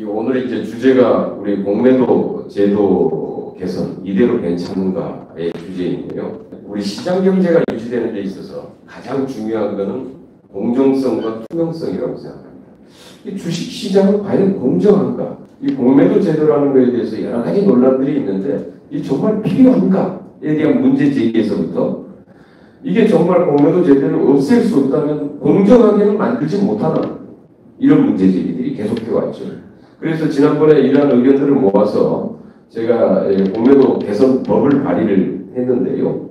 오늘 이제 주제가 우리 공매도 제도 개선 이대로 괜찮은가의 주제인데요. 우리 시장 경제가 유지되는 데 있어서 가장 중요한 것은 공정성과 투명성이라고 생각합니다. 이 주식 시장은 과연 공정한가? 이 공매도 제도라는 것에 대해서 여러 가지 논란들이 있는데 이 정말 필요한가에 대한 문제 제기에서부터 이게 정말 공매도 제도를 없앨 수 없다면 공정하게는 만들지 못하나 이런 문제 제기들이 계속해 왔죠. 그래서 지난번에 이러한 의견들을 모아서 제가 공매도 개선법을 발의를 했는데요.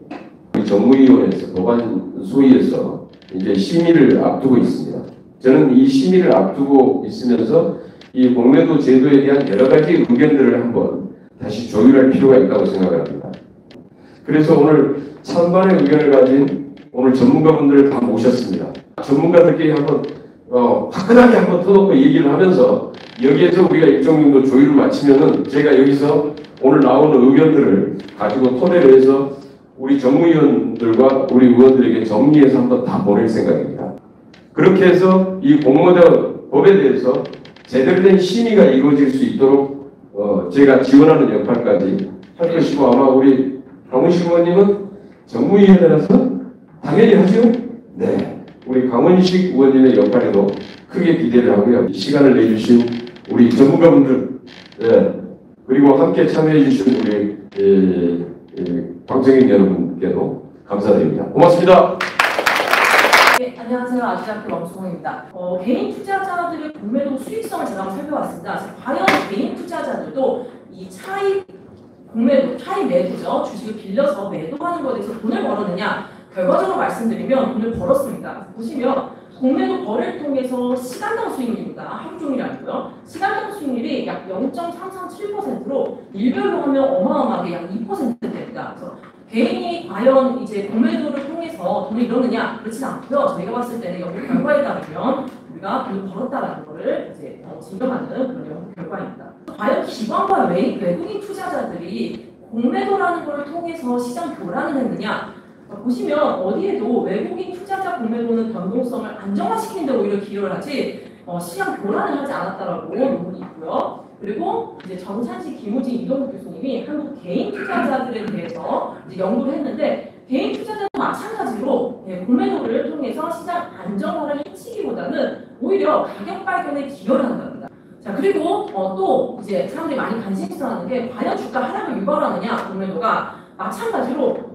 우리 정무위원회에서 법안 소위에서 이제 심의를 앞두고 있습니다. 저는 이 심의를 앞두고 있으면서 이 공매도 제도에 대한 여러 가지 의견들을 한번 다시 조율할 필요가 있다고 생각을 합니다. 그래서 오늘 찬반의 의견을 가진 오늘 전문가분들을 다 모셨습니다. 전문가들끼리 한번 화끈하게 한번 터놓고 얘기를 하면서 여기에서 우리가 일정 정도 조율을 마치면은 제가 여기서 오늘 나오는 의견들을 가지고 토대로 해서 우리 정무위원들과 우리 의원들에게 정리해서 한번 다 보낼 생각입니다. 그렇게 해서 이 공매도 법에 대해서 제대로 된 심의가 이루어질 수 있도록 제가 지원하는 역할까지 할 것이고 아마 우리 강훈식 의원님은 정무위원회라서 당연히 하죠? 네. 우리 강훈식 의원님의 역할에도 크게 기대를 하고요. 시간을 내주신 우리 전문가분들 그리고 함께 참여해 주신 우리 방청객 여러분께도 감사드립니다. 고맙습니다. 네, 안녕하세요. 아주대학교 왕수홍입니다. 개인 투자자들의 공매도 수익성을 제가 한번 살펴봤습니다. 과연 개인 투자자들도 이 차익 공매도, 차익 매도죠. 주식을 빌려서 매도하는 것에 대해서 돈을 벌었느냐? 결과적으로 말씀드리면 돈을 벌었습니다. 보시면 공매도 거래를 통해서 시간당 수익률입니다. 하루 종일이 아니고요. 시간당 수익률이 약 0.337%로 일별로 하면 어마어마하게 약 2%대입니다. 그래서 개인이 과연 이제 공매도를 통해서 돈을 잃었느냐? 그렇진 않고요. 저희가 봤을 때는 연구 결과에 따르면 우리가 돈을 벌었다라는 것을 이제 증명하는 그런 연구 결과입니다. 과연 기관과 외국인 투자자들이 공매도라는 것을 통해서 시장 교란을 했느냐? 보시면 어디에도 외국인 투자자 공매도는 변동성을 안정화시키는 데 오히려 기여를 하지 시장 교란을 하지 않았다라고 논문이 있고요. 그리고 이제 정찬식, 김우진, 이동국 교수님이 한국 개인 투자자들에 대해서 이제 연구를 했는데 개인 투자자도 마찬가지로 공매도를 통해서 시장 안정화를 해치기보다는 오히려 가격 발견에 기여를 한답니다. 자, 그리고 또 이제 사람들이 많이 관심있어하는 게 과연 주가 하락을 유발하느냐 공매도가 마찬가지로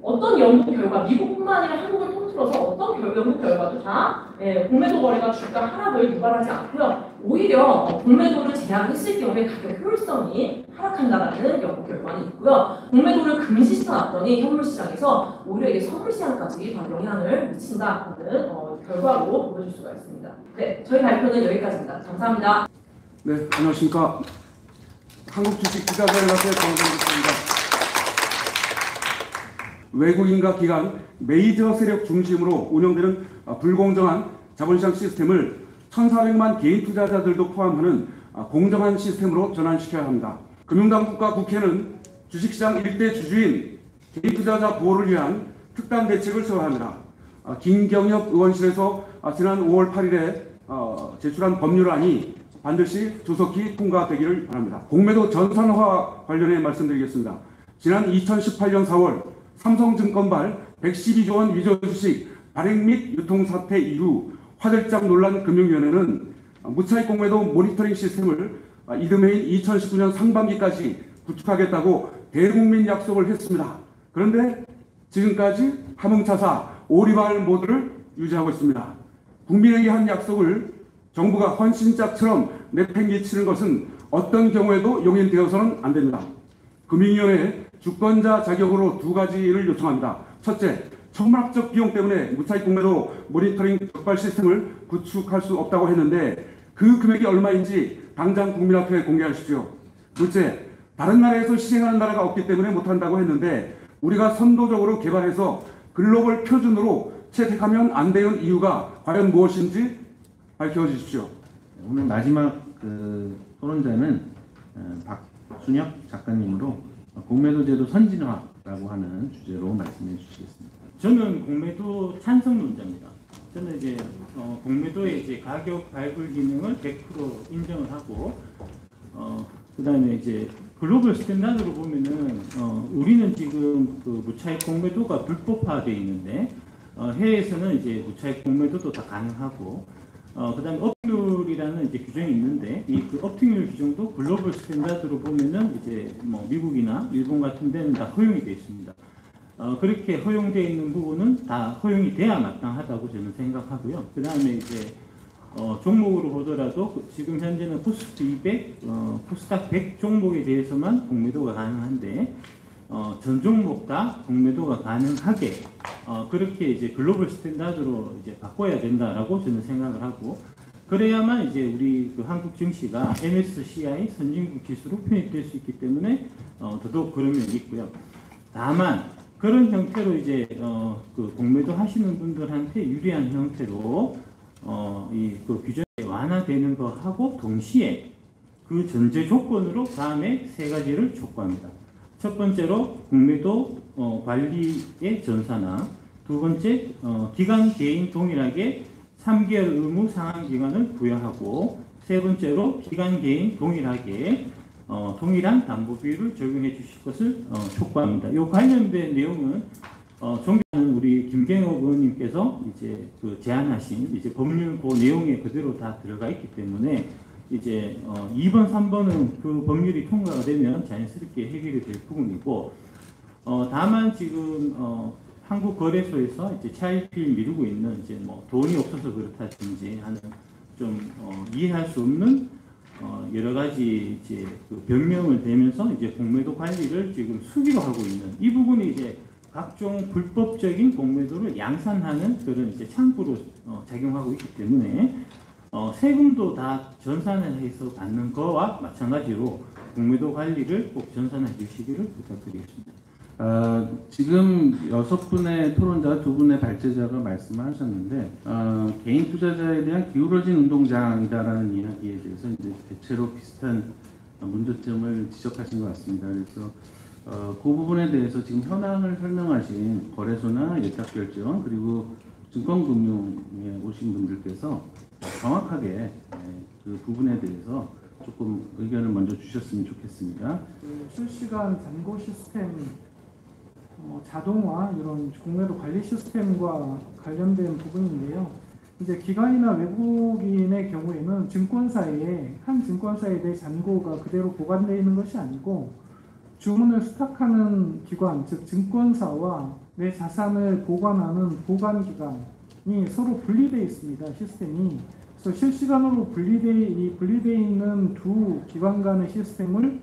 어떤 연구 결과, 미국뿐만 아니라 한국을 통틀어서 어떤 연구 결과도 다 공매도 거래가 주가 하락을 유발하지 않고요. 오히려 공매도를 제한했을 경우에 가격 효율성이 하락한다는 연구 결과는 있고요. 공매도를 금지시켜놨더니 현물시장에서 오히려 이게 선물시장까지 더 영향을 미친다는 결과로 보여줄 수가 있습니다. 네, 저희 발표는 여기까지입니다. 감사합니다. 네, 안녕하십니까. 한국주식투자자연합회 정정국입니다. 외국인과 기관, 메이저 세력 중심으로 운영되는 불공정한 자본시장 시스템을 1,400만 개인 투자자들도 포함하는 공정한 시스템으로 전환시켜야 합니다. 금융당국과 국회는 주식시장 일대 주주인 개인 투자자 보호를 위한 특단 대책을 세워야 합니다. 김경엽 의원실에서 지난 5월 8일에 제출한 법률안이 반드시 조속히 통과되기를 바랍니다. 공매도 전산화 관련해 말씀드리겠습니다. 지난 2018년 4월 삼성증권발 112조 원 위조 주식 발행 및 유통 사태 이후 화들짝 놀란 금융위원회는 무차익 공매도 모니터링 시스템을 이듬해인 2019년 상반기까지 구축하겠다고 대국민 약속을 했습니다. 그런데 지금까지 함흥차사 오리발 모드를 유지하고 있습니다. 국민에게 한 약속을 정부가 헌신짝처럼 내팽개치는 것은 어떤 경우에도 용인되어서는 안 됩니다. 금융위원회 주권자 자격으로 두 가지를 요청합니다. 첫째, 천문학적 비용 때문에 무차익 공매도 모니터링 적발 시스템을 구축할 수 없다고 했는데 그 금액이 얼마인지 당장 국민 앞에 공개하십시오. 둘째, 다른 나라에서 시행하는 나라가 없기 때문에 못한다고 했는데 우리가 선도적으로 개발해서 글로벌 표준으로 채택하면 안 되는 이유가 과연 무엇인지 밝혀주십시오. 오늘 마지막 토론자는 박순혁 작가님으로 공매도 제도 선진화라고 하는 주제로 말씀해 주시겠습니다. 저는 공매도 찬성론자입니다. 저는 이제 공매도의 이제 가격 발굴 기능을 100% 인정을 하고 그다음에 이제 글로벌 스탠다드로 보면은 우리는 지금 그 무차익 공매도가 불법화되어 있는데 해외에서는 이제 무차익 공매도도 다 가능하고 그다음에 업ting률이라는 이제 규정이 있는데 이 그 업ting률 규정도 글로벌 스탠다드로 보면은 이제 뭐 미국이나 일본 같은 데는 다 허용이 되어 있습니다. 그렇게 허용되어 있는 부분은 다 허용이 돼야 마땅하다고 저는 생각하고요. 그 다음에 이제 종목으로 보더라도 지금 현재는 코스피 200, 코스닥 100 종목에 대해서만 공매도가 가능한데 전 종목 다 공매도가 가능하게 그렇게 이제 글로벌 스탠다드로 이제 바꿔야 된다라고 저는 생각을 하고 그래야만 이제 우리 그 한국 증시가 MSCI 선진국 지수로 편입될 수 있기 때문에 더더욱 그런 면이 있고요. 다만 그런 형태로 이제 그 공매도 하시는 분들한테 유리한 형태로 이 그 규정이 완화되는 거 하고 동시에 그 전제 조건으로 다음에 세 가지를 촉구합니다. 첫 번째로 공매도 관리의 전산화, 두 번째 기관 개인 동일하게 3개월 의무 상환 기간을 부여하고 세 번째로 기관 개인 동일하게 동일한 담보 비율을 적용해 주실 것을 촉구합니다. 이 관련된 내용은 존경하는 우리 김경호 의원님께서 이제 그 제안하신 이제 법률 그 내용에 그대로 다 들어가 있기 때문에 이제 2번, 3번은 그 법률이 통과가 되면 자연스럽게 해결이 될 부분이고 다만 지금 한국거래소에서 이제 차일피일 미루고 있는 이제 뭐 돈이 없어서 그렇다든지 하는 좀 이해할 수 없는 여러 가지 이제 그 변명을 대면서 이제 공매도 관리를 지금 수기로 하고 있는 이 부분이 이제 각종 불법적인 공매도를 양산하는 그런 이제 창구로 작용하고 있기 때문에 세금도 다 전산을 해서 받는 거와 마찬가지로 공매도 관리를 꼭 전산해 주시기를 부탁드리겠습니다. 지금 6분의 토론자, 2분의 발제자가 말씀하셨는데 개인 투자자에 대한 기울어진 운동장이다라는 이야기에 대해서 이제 대체로 비슷한 문제점을 지적하신 것 같습니다. 그래서 그 부분에 대해서 지금 현황을 설명하신 거래소나 예탁결제원 그리고 증권금융에 오신 분들께서 정확하게 그 부분에 대해서 조금 의견을 먼저 주셨으면 좋겠습니다. 실시간 잔고 시스템 자동화 이런 공매도 관리 시스템과 관련된 부분인데요. 이제 기관이나 외국인의 경우에는 증권사에 한 증권사에 대해 잔고가 그대로 보관되어 있는 것이 아니고 주문을 수탁하는 기관, 즉 증권사와 내 자산을 보관하는 보관기관이 서로 분리되어 있습니다. 시스템이. 그래서 실시간으로 분리되어 있는 두 기관 간의 시스템을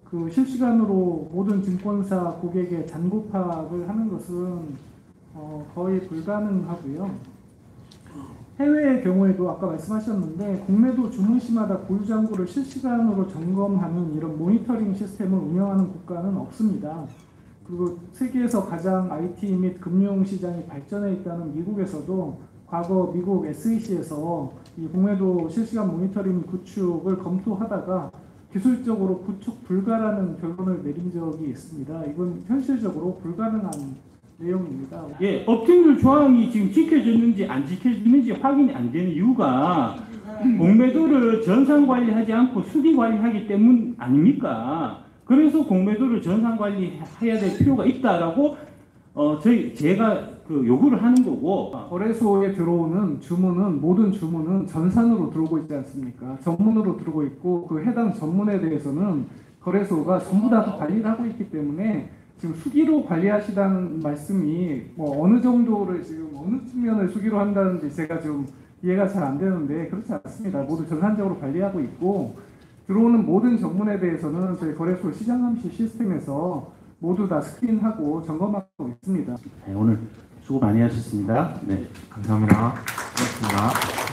그 실시간으로 모든 증권사 고객의 잔고 파악을 하는 것은 거의 불가능하고요. 해외의 경우에도 아까 말씀하셨는데 공매도 주문 시마다 보유 잔고를 실시간으로 점검하는 이런 모니터링 시스템을 운영하는 국가는 없습니다. 그리고 세계에서 가장 IT 및 금융시장이 발전해 있다는 미국에서도 과거 미국 SEC에서 이 공매도 실시간 모니터링 구축을 검토하다가 기술적으로 구축 불가라는 결론을 내린 적이 있습니다. 이건 현실적으로 불가능한 내용입니다. 예, 업ting률 조항이 지금 지켜졌는지 안 지켜졌는지 확인이 안 되는 이유가 공매도를 전산 관리하지 않고 수기 관리하기 때문 아닙니까? 그래서 공매도를 전산 관리해야 될 필요가 있다라고 제가 그 요구를 하는 거고 거래소에 들어오는 주문은 모든 주문은 전산으로 들어오고 있지 않습니까? 전문으로 들어오고 있고 그 해당 전문에 대해서는 거래소가 전부 다 관리를 하고 있기 때문에 지금 수기로 관리하시다는 말씀이 뭐 어느 정도를 지금 어느 측면을 수기로 한다는지 제가 좀 이해가 잘 안 되는데 그렇지 않습니다. 모두 전산적으로 관리하고 있고 들어오는 모든 전문에 대해서는 저희 거래소 시장감시 시스템에서 모두 다 스크린하고 점검하고 있습니다. 네, 오늘 수고 많이 하셨습니다. 네, 감사합니다. 고맙습니다.